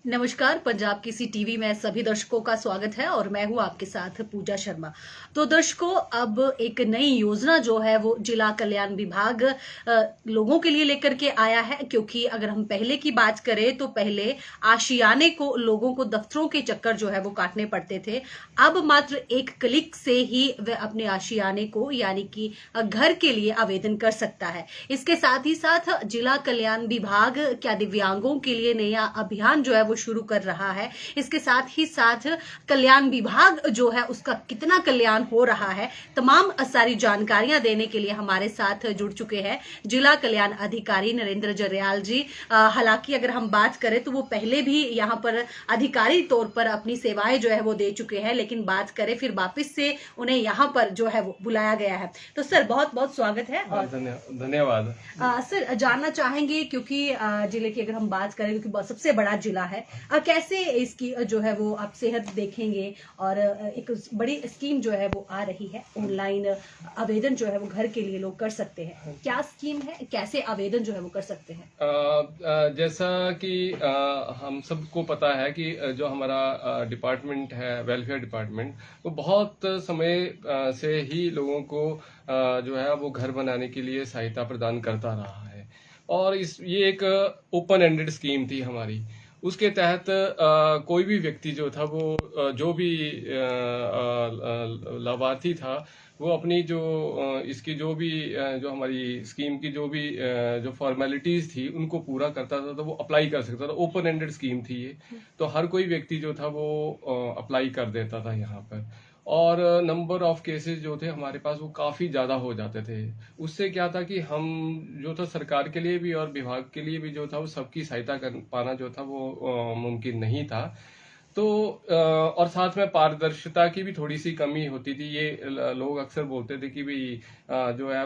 नमस्कार। पंजाब किसी टीवी में सभी दर्शकों का स्वागत है और मैं हूं आपके साथ पूजा शर्मा। तो दर्शकों, अब एक नई योजना जो है वो जिला कल्याण विभाग लोगों के लिए लेकर के आया है। क्योंकि अगर हम पहले की बात करें तो पहले आशियाने को लोगों को दफ्तरों के चक्कर जो है वो काटने पड़ते थे। अब मात्र एक क्लिक से ही वह अपने आशियाने को यानी कि घर के लिए आवेदन कर सकता है। इसके साथ ही साथ जिला कल्याण विभाग क्या दिव्यांगों के लिए नया अभियान जो है वो शुरू कर रहा है। इसके साथ ही साथ कल्याण विभाग जो है उसका कितना कल्याण हो रहा है, तमाम सारी जानकारियां देने के लिए हमारे साथ जुड़ चुके हैं जिला कल्याण अधिकारी नरेंद्र जरयाल जी। हालांकि अगर हम बात करें तो वो पहले भी यहाँ पर अधिकारी तौर पर अपनी सेवाएं जो है वो दे चुके हैं, लेकिन बात करें फिर वापस से उन्हें यहाँ पर जो है वो बुलाया गया है। तो सर, बहुत बहुत स्वागत है। और धन्यवाद। सर, जानना चाहेंगे क्योंकि जिले की अगर हम बात करें, क्योंकि सबसे बड़ा जिला है, कैसे इसकी जो है वो आप सेहत देखेंगे। और एक बड़ी स्कीम जो है वो आ रही है, ऑनलाइन आवेदन जो है वो घर के लिए लोग कर सकते हैं। क्या स्कीम है, कैसे आवेदन जो है वो कर सकते हैं? जैसा कि हम सबको पता है कि जो हमारा डिपार्टमेंट है, वेलफेयर डिपार्टमेंट, वो बहुत समय से ही लोगों को जो है वो घर बनाने के लिए सहायता प्रदान करता रहा है। और ये एक ओपन एंडेड स्कीम थी हमारी। उसके तहत कोई भी व्यक्ति जो था वो जो भी लाभार्थी था वो अपनी जो इसकी जो भी जो हमारी स्कीम की जो भी जो फॉर्मेलिटीज थी उनको पूरा करता था तो वो अप्लाई कर सकता था। ओपन एंडेड स्कीम थी ये, तो हर कोई व्यक्ति जो था वो अप्लाई कर देता था यहाँ पर। और नंबर ऑफ केसेस जो थे हमारे पास वो काफी ज्यादा हो जाते थे। उससे क्या था कि हम जो था सरकार के लिए भी और विभाग के लिए भी जो था वो सबकी सहायता कर पाना जो था वो मुमकिन नहीं था। तो और साथ में पारदर्शिता की भी थोड़ी सी कमी होती थी। ये लोग अक्सर बोलते थे कि भाई जो है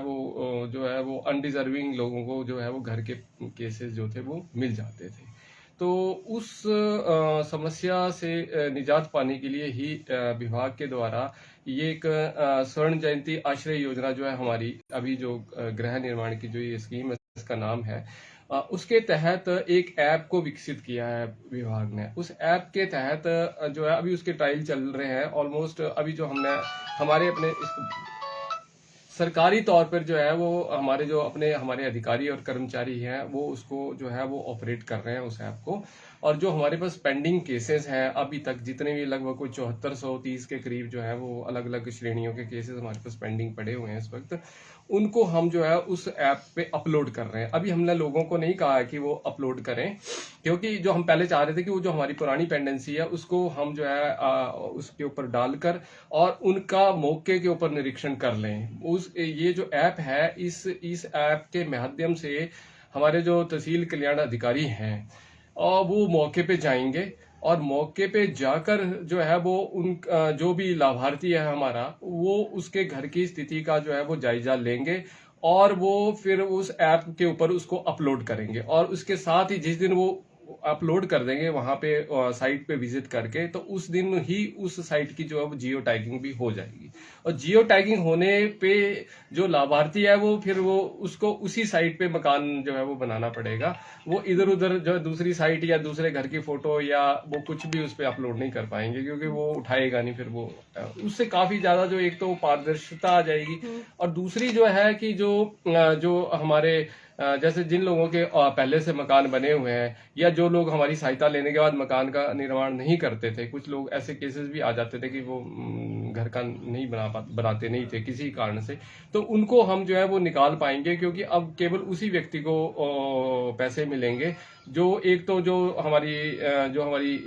वो अनडिजर्विंग लोगों को जो है वो घर के केसेस जो थे वो मिल जाते थे। तो उस समस्या से निजात पाने के लिए ही विभाग के द्वारा ये एक स्वर्ण जयंती आश्रय योजना जो है हमारी अभी जो गृह निर्माण की जो ये स्कीम है इसका नाम है, उसके तहत एक ऐप को विकसित किया है विभाग ने। उस ऐप के तहत जो है अभी उसके ट्रायल चल रहे हैं। ऑलमोस्ट अभी जो हमने हमारे अपने सरकारी तौर पर जो है वो हमारे अधिकारी और कर्मचारी हैं वो उसको जो है वो ऑपरेट कर रहे हैं उस ऐप को। और जो हमारे पास पेंडिंग केसेस हैं अभी तक, जितने भी लगभग कोई 7430 के करीब जो है वो अलग अलग श्रेणियों के केसेस हमारे पास पेंडिंग पड़े हुए हैं इस वक्त, उनको हम जो है उस ऐप पे अपलोड कर रहे हैं। अभी हमने लोगों को नहीं कहा है कि वो अपलोड करें, क्योंकि जो हम पहले चाह रहे थे कि वो जो हमारी पुरानी पेंडेंसी है उसको हम जो है उसके ऊपर डालकर और उनका मौके के ऊपर निरीक्षण कर लें। ये जो ऐप है, इस ऐप के माध्यम से हमारे जो तहसील कल्याण अधिकारी हैं और वो मौके पे जाएंगे और मौके पे जाकर जो है वो उन जो भी लाभार्थी है हमारा, वो उसके घर की स्थिति का जो है वो जायजा लेंगे और वो फिर उस ऐप के ऊपर उसको अपलोड करेंगे। और उसके साथ ही जिस दिन वो अपलोड कर देंगे वहां पे साइट पे विजिट करके, तो उस दिन ही उस साइट की जो है वो जियो टैगिंग भी हो जाएगी। और जियो टैगिंग होने पे जो लाभार्थी है वो फिर वो उसको उसी साइट पे मकान जो है वो बनाना पड़ेगा। वो इधर उधर जो दूसरी साइट या दूसरे घर की फोटो या वो कुछ भी उस पर अपलोड नहीं कर पाएंगे, क्योंकि वो उठाएगा नहीं। फिर वो उससे काफी ज्यादा जो एक तो पारदर्शिता आ जाएगी, और दूसरी जो है कि जो हमारे जैसे जिन लोगों के पहले से मकान बने हुए हैं या जो लोग हमारी सहायता लेने के बाद मकान का निर्माण नहीं करते थे, कुछ लोग ऐसे केसेस भी आ जाते थे कि वो घर का नहीं बनाते नहीं थे किसी कारण से, तो उनको हम जो है वो निकाल पाएंगे। क्योंकि अब केवल उसी व्यक्ति को पैसे मिलेंगे जो एक तो जो हमारी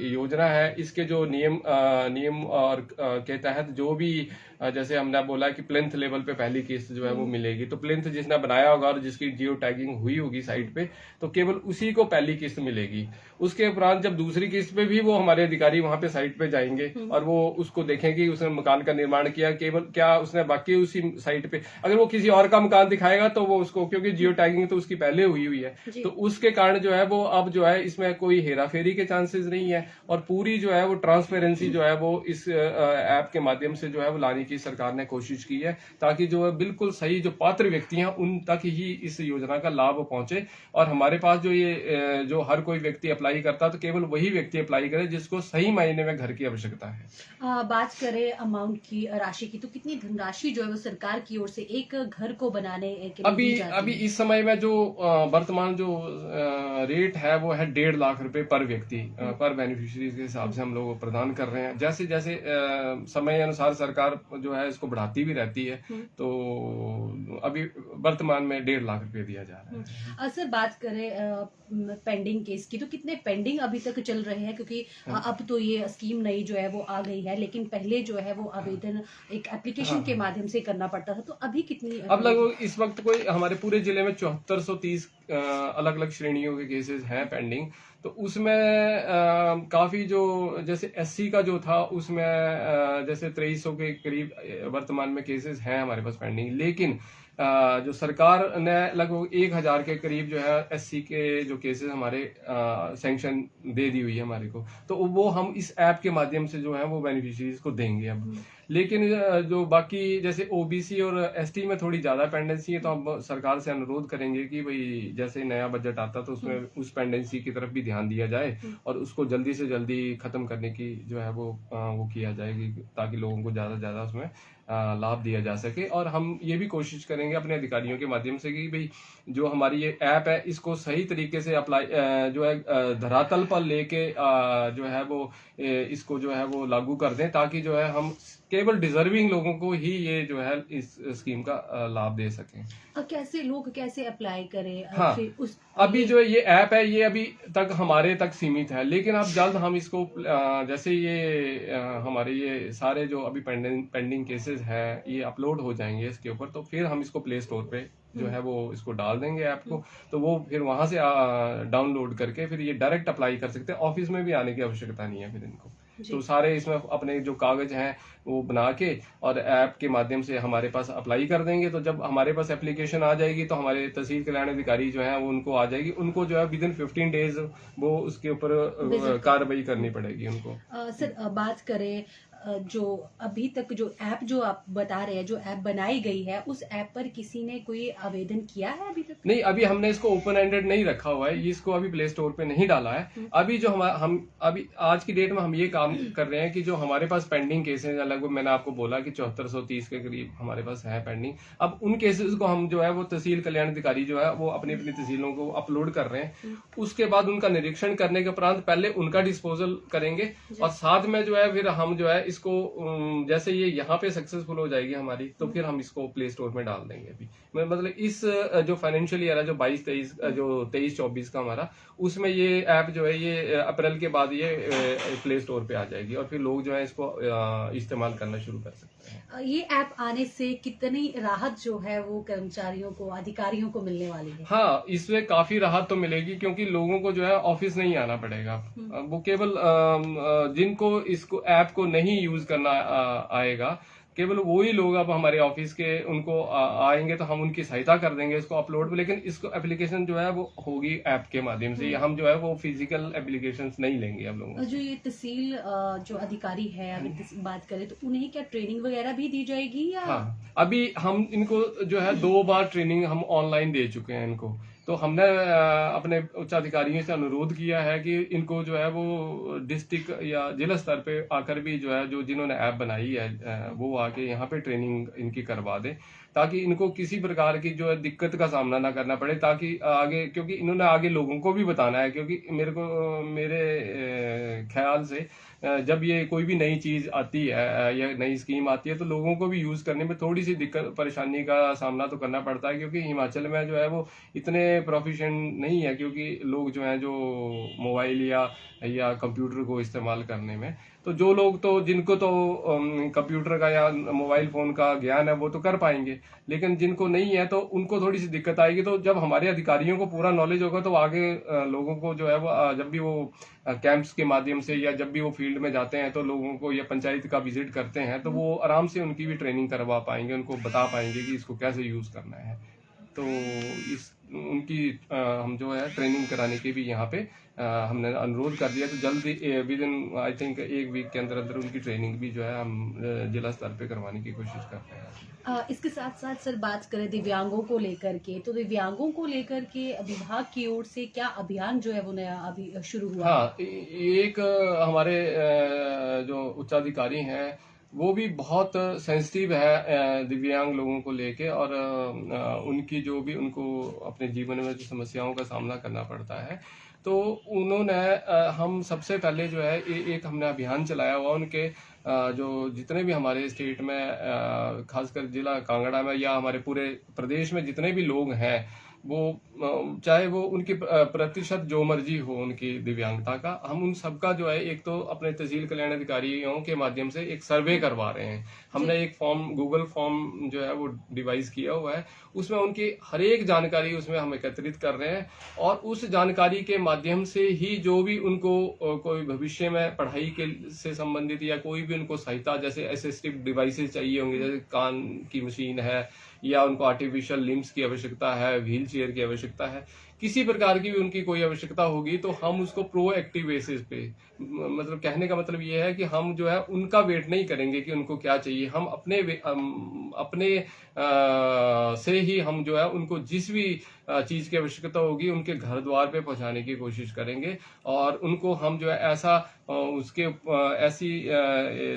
योजना है इसके जो नियम और के तहत जो भी जैसे हमने बोला कि प्लिंथ लेवल पे पहली किस्त जो है वो मिलेगी, तो प्लिंथ जिसने बनाया होगा और जिसकी जियो टैगिंग हुई होगी साइट पे, तो केवल उसी को पहली किस्त मिलेगी। उसके उपरांत जब दूसरी किस्त पे भी वो हमारे अधिकारी वहां पे साइट पे जाएंगे और वो उसको देखेंगे उसने मकान का निर्माण किया, केवल क्या उसने बाकी उसी साइट पे, अगर वो किसी और का मकान दिखाएगा तो वो उसको, क्योंकि जियो टैगिंग तो उसकी पहले हुई है, तो उसके कारण जो है वो अब जो है इसमें कोई हेरा फेरी के चांसेस नहीं है, और पूरी जो है वो ट्रांसपेरेंसी जो है वो इस ऐप के माध्यम से जो है वो लाने की सरकार ने कोशिश की है, ताकि जो है बिल्कुल सही जो पात्र व्यक्ति हैं उन तक ही इस योजना का लाभ पहुंचे। और हमारे पास जो ये जो हर कोई व्यक्ति अप्लाई करता है तो केवल वही व्यक्ति अप्लाई करे जिसको सही मायने में घर की आवश्यकता है। बात करें अमाउंट की, राशि की, तो कितनी धनराशि जो है वो सरकार की ओर से एक घर को बनाने के लिए दी जाती अभी है? इस समय में जो वर्तमान जो रेट है वो है 1.5 लाख रुपए पर व्यक्ति, पर बेनिफिशियरी के हिसाब से हम लोग प्रदान कर रहे हैं। जैसे जैसे समय अनुसार सरकार जो है इसको बढ़ाती भी रहती है, तो अभी वर्तमान में 1.5 लाख रुपए दिया जा रहा है। सर, बात करें पेंडिंग केस की, तो कितने पेंडिंग अभी तक चल रहे हैं? क्योंकि अब तो ये स्कीम नई जो है वो आ गई है, लेकिन पहले जो है वो आवेदन एक एप्लीकेशन के माध्यम से करना पड़ता था, तो अभी कितनी? अब लगभग इस वक्त कोई हमारे पूरे जिले में 7430 अलग अलग श्रेणियों के केसेस हैं पेंडिंग। तो उसमें काफी जो जैसे एससी का जो था उसमें जैसे 2300 के करीब वर्तमान में केसेस हैं हमारे पास पेंडिंग। लेकिन जो सरकार ने लगभग 1000 के करीब जो है एससी के जो केसेस हमारे सैंक्शन दे दी हुई है हमारे को, तो वो हम इस ऐप के माध्यम से जो है वो बेनिफिशियरीज को देंगे अब। लेकिन जो बाकी जैसे ओबीसी और एसटी में थोड़ी ज्यादा पेंडेंसी है, तो हम सरकार से अनुरोध करेंगे कि भाई जैसे नया बजट आता तो उसमें उस पेंडेंसी की तरफ भी ध्यान दिया जाए और उसको जल्दी से जल्दी खत्म करने की जो है वो किया जाएगी, ताकि लोगों को ज्यादा से ज्यादा उसमें लाभ दिया जा सके। और हम ये भी कोशिश करेंगे अपने अधिकारियों के माध्यम से कि भाई जो हमारी ये ऐप है इसको सही तरीके से अप्लाई जो है धरातल पर लेके जो है वो इसको जो है वो लागू कर दें, ताकि जो है हम केवल डिजर्विंग लोगों को ही ये जो है इस स्कीम का लाभ दे सकें। कैसे लोग कैसे अप्लाई करें? हाँ, फिर अभी जो ये ऐप है ये अभी तक हमारे तक सीमित है, लेकिन अब जल्द हम इसको जैसे ये हमारे ये सारे जो अभी पेंडिंग केसेस हैं ये अपलोड हो जाएंगे इसके ऊपर, तो फिर हम इसको प्ले स्टोर पे जो है वो इसको डाल देंगे ऐप को, तो वो फिर वहां से डाउनलोड करके फिर ये डायरेक्ट अप्लाई कर सकते हैं। ऑफिस में भी आने की आवश्यकता नहीं है फिर इनको। तो सारे इसमें अपने जो कागज हैं वो बना के और ऐप के माध्यम से हमारे पास अप्लाई कर देंगे। तो जब हमारे पास एप्लीकेशन आ जाएगी तो हमारे तहसील कल्याण अधिकारी जो है वो उनको आ जाएगी, उनको जो है विद इन 15 डेज वो उसके ऊपर कार्रवाई करनी पड़ेगी उनको। सर, बात करें जो अभी तक जो ऐप जो आप बता रहे हैं, जो ऐप बनाई गई है, उस ऐप पर किसी ने कोई आवेदन किया है अभी तक? नहीं, अभी हमने इसको ओपन एंडेड नहीं रखा हुआ है, इसको अभी प्ले स्टोर पे नहीं डाला है। अभी जो हम अभी आज की डेट में हम ये काम कर रहे हैं कि जो हमारे पास पेंडिंग केसेस है, लगभग मैंने आपको बोला कि 7430 के करीब हमारे पास है पेंडिंग। अब उन केसेस को हम जो है वो तहसील कल्याण अधिकारी जो है वो अपनी अपनी तहसीलों को अपलोड कर रहे हैं। उसके बाद उनका निरीक्षण करने के उपरांत पहले उनका डिस्पोजल करेंगे, और साथ में जो है फिर हम जो है इसको जैसे ये यहाँ पे सक्सेसफुल हो जाएगी हमारी, तो फिर हम इसको प्ले स्टोर में डाल देंगे। अभी मतलब इस जो फाइनेंशियल ईयर है जो 22-23 जो 23-24 का हमारा, उसमें ये ऐप जो है ये अप्रैल के बाद ये प्ले स्टोर पे आ जाएगी और फिर लोग जो है इसको इस्तेमाल करना शुरू कर सकते हैं। ये ऐप आने से कितनी राहत जो है वो कर्मचारियों को, अधिकारियों को मिलने वाली है? हाँ, इसमें काफी राहत तो मिलेगी, क्योंकि लोगों को जो है ऑफिस नहीं आना पड़ेगा। वो केवल जिनको इसको ऐप को नहीं यूज करना आएगा, केवल वो ही लोग अब हमारे ऑफिस के उनको आएंगे तो हम उनकी सहायता कर देंगे इसको अपलोड में। लेकिन इसको एप्लीकेशन जो है वो होगी ऐप के माध्यम से, हम जो है वो फिजिकल एप्लीकेशंस नहीं लेंगे हम लोगों। जो ये तहसील जो अधिकारी है, अभी बात करें तो उन्हें क्या ट्रेनिंग वगैरह भी दी जाएगी या? हाँ, अभी हम इनको जो है 2 बार ट्रेनिंग हम ऑनलाइन दे चुके हैं इनको। तो हमने अपने उच्च अधिकारियों से अनुरोध किया है कि इनको जो है वो डिस्ट्रिक्ट या जिला स्तर पे आकर भी जो है जो जिन्होंने ऐप बनाई है वो आके यहाँ पे ट्रेनिंग इनकी करवा दे, ताकि इनको किसी प्रकार की जो है दिक्कत का सामना ना करना पड़े, ताकि आगे, क्योंकि इन्होंने आगे लोगों को भी बताना है। क्योंकि मेरे ख्याल से जब ये कोई भी नई चीज आती है या नई स्कीम आती है तो लोगों को भी यूज करने में थोड़ी सी दिक्कत परेशानी का सामना तो करना पड़ता है, क्योंकि हिमाचल में जो है वो इतने प्रोफिशिएंट नहीं है, क्योंकि लोग जो है जो मोबाइल या कंप्यूटर को इस्तेमाल करने में, तो जो लोग तो जिनको तो कंप्यूटर का या मोबाइल फोन का ज्ञान है वो तो कर पाएंगे, लेकिन जिनको नहीं है तो उनको थोड़ी सी दिक्कत आएगी। तो जब हमारे अधिकारियों को पूरा नॉलेज होगा तो आगे लोगों को जो है वो जब भी वो कैंप्स के माध्यम से या जब भी वो फील्ड में जाते हैं तो लोगों को या पंचायत का विजिट करते हैं तो वो आराम से उनकी भी ट्रेनिंग करवा पाएंगे, उनको बता पाएंगे कि इसको कैसे यूज करना है। तो इस उनकी हम जो है ट्रेनिंग कराने की भी यहाँ पे हमने अनुरोध कर दिया। तो जल्दी within I think 1 week के अंदर अंदर उनकी ट्रेनिंग भी जो है हम जिला स्तर पे करवाने की कोशिश कर रहे हैं। इसके साथ साथ सर बात करें दिव्यांगों को लेकर के, तो दिव्यांगों को लेकर के विभाग की ओर से क्या अभियान जो है वो नया अभी शुरू हुआ है? हाँ, एक हमारे जो उच्चाधिकारी हैं वो भी बहुत सेंसिटिव है दिव्यांग लोगों को लेके, और उनकी जो भी उनको अपने जीवन में जो समस्याओं का सामना करना पड़ता है, तो उन्होंने हम सबसे पहले जो है एक हमने अभियान चलाया हुआ उनके जो जितने भी हमारे स्टेट में खासकर जिला कांगड़ा में या हमारे पूरे प्रदेश में जितने भी लोग हैं, वो चाहे वो उनकी प्रतिशत जो मर्जी हो उनकी दिव्यांगता का, हम उन सबका जो है एक तो अपने तहसील कल्याण अधिकारियों के माध्यम से एक सर्वे करवा रहे हैं। हमने एक फॉर्म, गूगल फॉर्म जो है वो डिवाइस किया हुआ है, उसमें उनकी हर एक जानकारी उसमें हम एकत्रित कर रहे हैं, और उस जानकारी के माध्यम से ही जो भी उनको कोई भविष्य में पढ़ाई के से संबंधित या कोई भी उनको सहायता, जैसे असिस्टिव डिवाइसेस चाहिए होंगे, जैसे कान की मशीन है या उनको आर्टिफिशियल लिम्स की आवश्यकता है, व्हील चेयर की आवश्यकता है, किसी प्रकार की भी उनकी कोई आवश्यकता होगी, तो हम उसको प्रोएक्टिव बेसिस पे, मतलब कहने का मतलब ये है कि हम जो है उनका वेट नहीं करेंगे कि उनको क्या चाहिए, हम अपने से ही हम जो है उनको जिस भी चीज की आवश्यकता होगी उनके घर द्वार पे पहुंचाने की कोशिश करेंगे, और उनको हम जो है ऐसा उसके ऐसी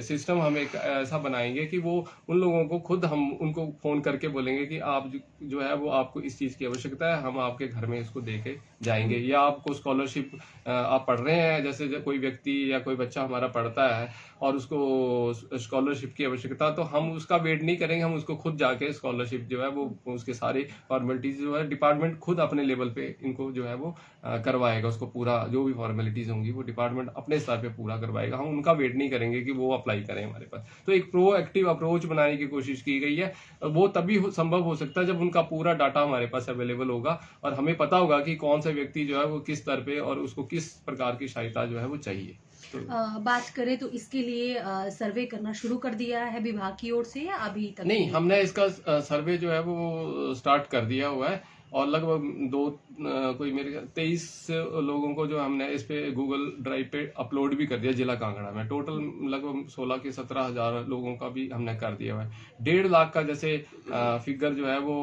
सिस्टम हम एक ऐसा बनाएंगे कि वो उन लोगों को खुद हम उनको फोन करके बोलेंगे कि आप जो है वो आपको इस चीज की आवश्यकता है, हम आपके घर में इसको दे के जाएंगे। या आपको स्कॉलरशिप आप पढ़ रहे हैं, जैसे कोई व्यक्ति या कोई बच्चा हमारा पढ़ता है और उसको स्कॉलरशिप की आवश्यकता, तो हम उसका वेट नहीं करेंगे, हम उसको खुद जाके स्कॉलरशिप जो है वो उसके सारे फॉर्मेलिटीज जो है डिपार्टमेंट खुद अपने लेवल पे इनको जो है वो करवाएगा, उसको पूरा जो भी फॉर्मेलिटीज होंगी वो डिपार्टमेंट अपने स्तर पे पूरा करवाएगा, हम उनका वेट नहीं करेंगे कि वो अप्लाई करें हमारे पास। तो एक प्रोएक्टिव अप्रोच बनाने की कोशिश की गई है, वो तभी संभव हो सकता है जब उनका पूरा डाटा हमारे पास अवेलेबल होगा और हमें पता होगा कि कौन सा व्यक्ति जो है वो किस स्तर पे और उसको किस प्रकार की सहायता जो है वो चाहिए। तो बात करें तो इसके लिए सर्वे करना शुरू कर दिया है विभाग की ओर से या अभी तक नहीं, हमने इसका सर्वे जो है वो स्टार्ट कर दिया हुआ है, और लगभग कोई मेरे 23 लोगों को जो हमने इस पे गूगल ड्राइव पे अपलोड भी कर दिया जिला कांगड़ा में। टोटल लगभग 16 के 17,000 लोगों का भी हमने कर दिया हुआ है। 1.5 लाख का जैसे फिगर जो है वो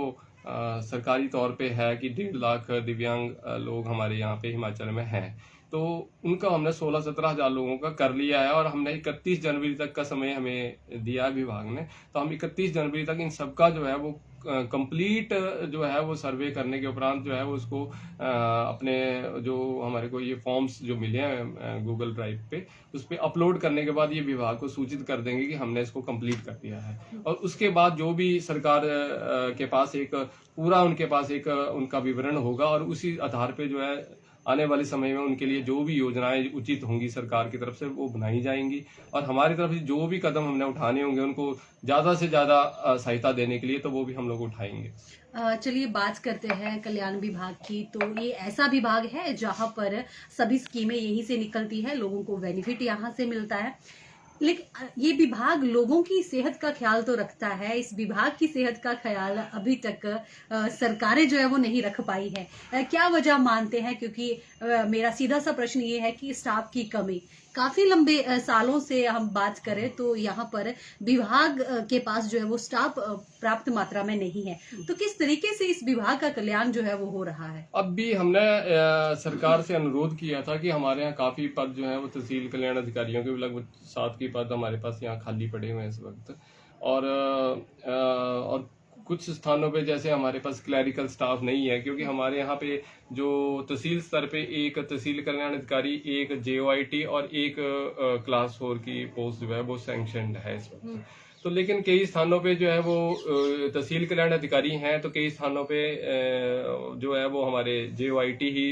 सरकारी तौर पे है कि 1.5 लाख दिव्यांग लोग हमारे यहाँ पे हिमाचल में हैं, तो उनका हमने 16-17 हजार लोगों का कर लिया है, और हमने 31 जनवरी तक का समय हमें दिया है विभाग ने। तो हम 31 जनवरी तक इन सबका जो है वो कंप्लीट जो है वो सर्वे करने के उपरांत जो है वो उसको अपने जो हमारे को ये फॉर्म्स जो मिले हैं गूगल ड्राइव पे, उस पे अपलोड करने के बाद ये विभाग को सूचित कर देंगे कि हमने इसको कंप्लीट कर दिया है। और उसके बाद जो भी सरकार के पास एक पूरा उनके पास एक उनका विवरण होगा, और उसी आधार पे जो है आने वाले समय में उनके लिए जो भी योजनाएं उचित होंगी सरकार की तरफ से वो बनाई जाएंगी, और हमारी तरफ से जो भी कदम हमने उठाने होंगे उनको ज्यादा से ज्यादा सहायता देने के लिए, तो वो भी हम लोग उठाएंगे। चलिए बात करते हैं कल्याण विभाग की। तो ये ऐसा विभाग है जहां पर सभी स्कीमें यहीं से निकलती है, लोगों को बेनिफिट यहां से मिलता है, लेकिन ये विभाग लोगों की सेहत का ख्याल तो रखता है। इस विभाग की सेहत का ख्याल अभी तक सरकारें जो है वो नहीं रख पाई है। क्या वजह मानते हैं? क्योंकि मेरा सीधा सा प्रश्न ये है कि स्टाफ की कमी, काफी लंबे सालों से हम बात करें तो यहाँ पर विभाग के पास जो है वो स्टाफ पर्याप्त मात्रा में नहीं है। तो किस तरीके से इस विभाग का कल्याण जो है वो हो रहा है? अब भी हमने सरकार से अनुरोध किया था कि हमारे यहाँ काफी पद जो है वो तहसील कल्याण अधिकारियों के लगभग 7 के पद हमारे पास यहाँ खाली पड़े हुए हैं इस वक्त, और कुछ स्थानों पे जैसे हमारे पास क्लैरिकल स्टाफ नहीं है, क्योंकि हमारे यहाँ पे जो तहसील स्तर पे एक तहसील कल्याण अधिकारी, एक JOIT और एक क्लास 4 की पोस्ट जो है वो सैंक्शनड है इस वक्त। तो लेकिन कई स्थानों पे जो है वो तहसील कल्याण अधिकारी हैं, तो कई स्थानों पे जो है वो हमारे JOIT ही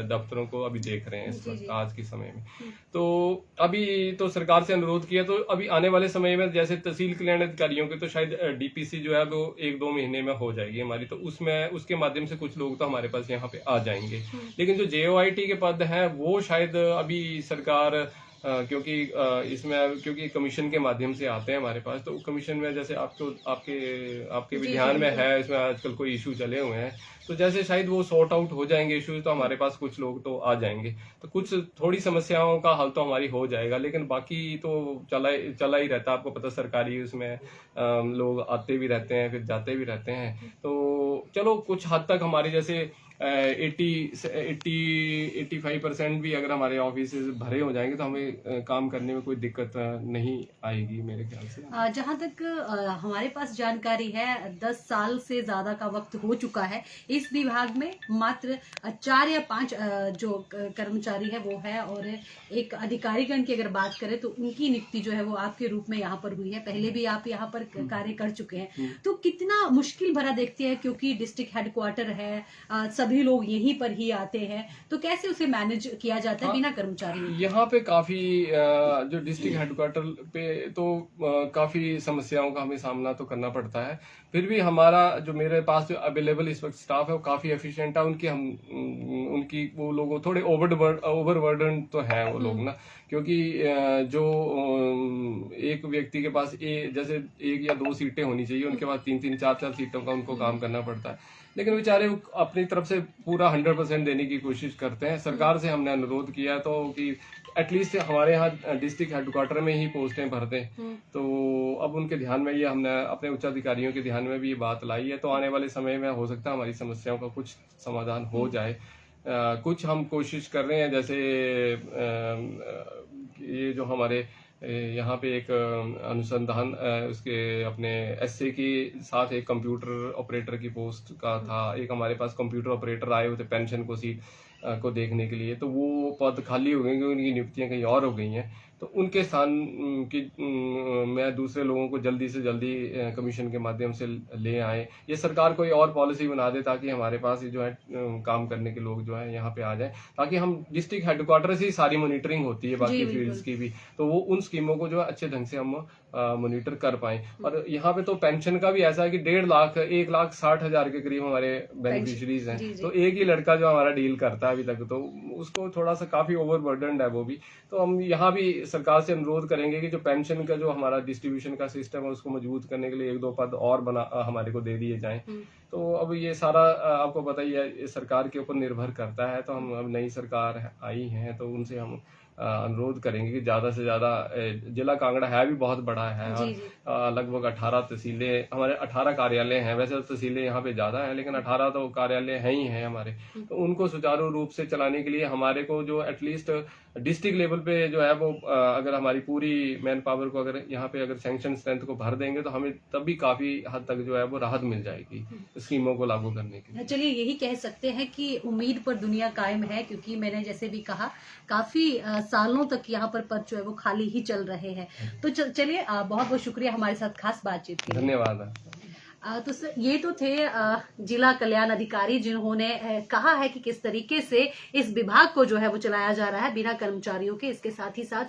दफ्तरों को अभी देख रहे हैं इस वक्त आज के समय में। तो अभी तो सरकार से अनुरोध किया, तो अभी आने वाले समय में जैसे तहसील कल्याण अधिकारियों के तो शायद DPC जो है वो 1-2 महीने में हो जाएगी हमारी, तो उसमें उसके माध्यम से कुछ लोग तो हमारे पास यहाँ पे आ जाएंगे। लेकिन जो JOIT के पद हैं वो शायद अभी सरकार क्योंकि इसमें क्योंकि कमीशन के माध्यम से आते हैं हमारे पास, तो कमीशन में जैसे आपके भी जी, ध्यान में बिल्कुल। है, इसमें आजकल कोई इशू चले हुए हैं, तो जैसे शायद वो सॉर्ट आउट हो जाएंगे इश्यूज, तो हमारे पास कुछ लोग तो आ जाएंगे, तो कुछ थोड़ी समस्याओं का हल तो हमारी हो जाएगा, लेकिन बाकी तो चला ही रहता है। आपको पता सरकारी उसमें लोग आते भी रहते हैं, फिर जाते भी रहते हैं, तो चलो कुछ हद तक हमारी जैसे 85% भी अगर हमारे ऑफिस भरे हो जाएंगे तो हमें काम करने में कोई दिक्कत नहीं आएगी मेरे ख्याल से। जहाँ तक हमारे पास जानकारी है 10 साल से ज्यादा का वक्त हो चुका है इस विभाग में। मात्र 4 या 5 जो कर्मचारी है वो है, और एक अधिकारीगण की अगर बात करें तो उनकी नियुक्ति जो है वो आपके रूप में यहाँ पर हुई है। पहले भी आप यहाँ पर कार्य कर चुके हैं, तो कितना मुश्किल भरा देखते हैं, क्योंकि डिस्ट्रिक्ट हेडक्वार्टर है, सभी लोग यहीं पर ही आते हैं, तो कैसे उसे मैनेज किया जाता है बिना कर्मचारी? यहाँ पे काफी जो डिस्ट्रिक्ट हेडक्वार्टर पे तो काफी समस्याओं का हमें सामना तो करना पड़ता है। फिर भी हमारा जो मेरे पास जो अवेलेबल इस वक्त स्टाफ है वो काफी एफिशिएंट है। उनकी वो लोग थोड़े ओवरबर्डन तो है वो लोग ना, क्योंकि जो एक व्यक्ति के पास जैसे 1 या 2 सीटें होनी चाहिए, उनके पास 3-3, 4-4 सीटों का उनको काम करना पड़ता है, लेकिन बेचारे अपनी तरफ से पूरा 100% देने की कोशिश करते हैं। सरकार से हमने अनुरोध किया तो कि एटलीस्ट हमारे यहाँ डिस्ट्रिक्ट हेडक्वार्टर में ही पोस्टें भर दें, तो अब उनके ध्यान में ये हमने अपने उच्च अधिकारियों के ध्यान में भी ये बात लाई है, तो आने वाले समय में हो सकता है हमारी समस्याओं का कुछ समाधान हो जाए। कुछ हम कोशिश कर रहे हैं, जैसे ये जो हमारे यहाँ पे एक अनुसंधान उसके अपने एसए के साथ एक कंप्यूटर ऑपरेटर की पोस्ट का था। एक हमारे पास कंप्यूटर ऑपरेटर आए हुए थे पेंशन को सीट को देखने के लिए, तो वो पद खाली हो गए, उनकी नियुक्तियां कहीं और हो गई हैं, तो उनके स्थान की मैं दूसरे लोगों को जल्दी से जल्दी कमीशन के माध्यम से ले आए। ये सरकार कोई और पॉलिसी बना दे ताकि हमारे पास जो है काम करने के लोग जो है यहाँ पे आ जाए, ताकि हम डिस्ट्रिक्ट हेडक्वार्टर से ही सारी मॉनिटरिंग होती है बाकी फील्ड्स की भी, तो वो उन स्कीमों को जो है अच्छे ढंग से हम मॉनिटर कर पाए। और यहाँ पे तो पेंशन का भी ऐसा है कि 1,60,000 के करीब हमारे बेनिफिशरीज हैं, तो एक ही लड़का जो हमारा डील करता है अभी तक, तो उसको थोड़ा सा काफी ओवरबर्डनड है वो भी। तो हम यहाँ भी सरकार से अनुरोध करेंगे कि जो पेंशन का जो हमारा डिस्ट्रीब्यूशन का सिस्टम है उसको मजबूत करने के लिए 1-2 पद और हमारे को दे दिए जाएं। तो अब ये सारा आपको पता ही है सरकार के ऊपर निर्भर करता है, तो हम अब नई सरकार आई है तो उनसे हम अनुरोध करेंगे कि ज्यादा से ज्यादा, जिला कांगड़ा है भी बहुत बड़ा है, लगभग 18 तहसीलें, हमारे 18 कार्यालय हैं। वैसे तो तहसीलें यहाँ पे ज्यादा हैं, लेकिन 18 तो कार्यालय हैं ही हैं हमारे, तो उनको सुचारू रूप से चलाने के लिए हमारे को जो एटलीस्ट डिस्ट्रिक्ट लेवल पे जो है वो अगर हमारी पूरी मैन पावर को अगर यहाँ पे अगर सैंक्शन स्ट्रेंथ को भर देंगे तो हमें तब भी काफी हद तक जो है वो राहत मिल जाएगी स्कीमों को लागू करने के लिए। चलिए यही कह सकते हैं कि उम्मीद पर दुनिया कायम है, क्योंकि मैंने जैसे भी कहा काफी सालों तक यहाँ पर पद जो है वो खाली ही चल रहे हैं। तो चलिए बहुत बहुत शुक्रिया हमारे साथ खास बातचीत के लिए। धन्यवाद। तो सर ये तो थे जिला कल्याण अधिकारी, जिन्होंने कहा है कि किस तरीके से इस विभाग को जो है वो चलाया जा रहा है बिना कर्मचारियों के। इसके साथ ही साथ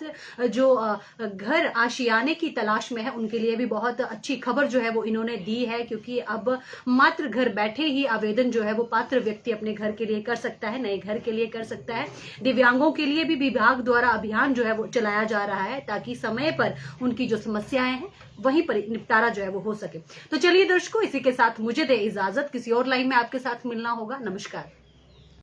जो घर आशियाने की तलाश में है उनके लिए भी बहुत अच्छी खबर जो है वो इन्होंने दी है, क्योंकि अब मात्र घर बैठे ही आवेदन जो है वो पात्र व्यक्ति अपने घर के लिए कर सकता है, नए घर के लिए कर सकता है। दिव्यांगों के लिए भी विभाग द्वारा अभियान जो है वो चलाया जा रहा है, ताकि समय पर उनकी जो समस्याएं हैं वहीं पर निपटारा जो है वो हो सके। तो चलिए दर्शकों, इसी के साथ मुझे दे इजाजत, किसी और लाइन में आपके साथ मिलना होगा। नमस्कार।